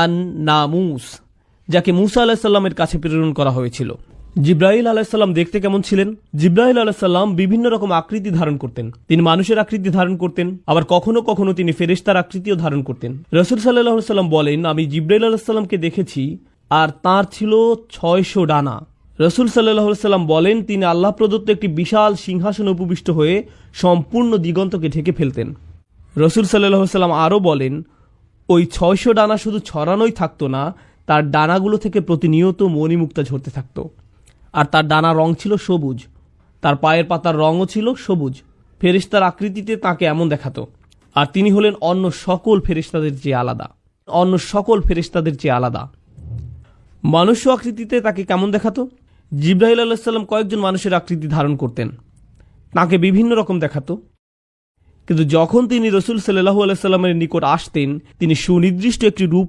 আন নামুস, যাকে মুসা আলাহিসাল্লামের কাছে প্রেরণ করা হয়েছিল। জিব্রাইল আলাহিসাল্লাম দেখতে কেমন ছিলেন? জিব্রাইল আলাহিসাল্লাম বিভিন্ন রকম আকৃতি ধারণ করতেন। তিনি মানুষের আকৃতি ধারণ করতেন, আবার কখনো কখনো তিনি ফেরেশতার আকৃতিও ধারণ করতেন। রাসূল সাল্লাল্লাহু আলাইহি সাল্লাম বলেন, আমি জিব্রাইল আলাহিসাল্লামকে দেখেছি আর তার ছিল 600 ডানা। রাসূল সাল্লাল্লাহু আলাইহি সাল্লাম বলেন, তিনি আল্লাহ প্রদত্ত একটি বিশাল সিংহাসনে উপবিষ্ট হয়ে সম্পূর্ণ দিগন্তকে ঢেকে ফেলতেন। রাসূল সাল্লাল্লাহু আলাইহি সাল্লাম আরও বলেন, ওই 600 ডানা শুধু ছড়ানোই থাকতো না, তার ডানাগুলো থেকে প্রতিনিয়ত মণিমুক্তা ঝরতে থাকতো। আর তার ডানার রং ছিল সবুজ, তার পায়ের পাতার রঙও ছিল সবুজ। ফেরেশতার আকৃতিতে তাকে এমন দেখাতো। আর তিনি হলেন অন্য সকল ফেরেশতাদের চেয়ে আলাদা, অন্য সকল ফেরেশতাদের চেয়ে আলাদা। মানুষ্য আকৃতিতে তাকে কেমন দেখাতো? জিব্রাইল আলাইহিস সালাম কয়েকজন মানুষের আকৃতি ধারণ করতেন, তাকে বিভিন্ন রকম দেখাতো। কিন্তু যখন তিনি রাসূল সাল্লাল্লাহু আলাইহি সাল্লামের নিকট আসতেন, তিনি সুনির্দিষ্ট একটি রূপ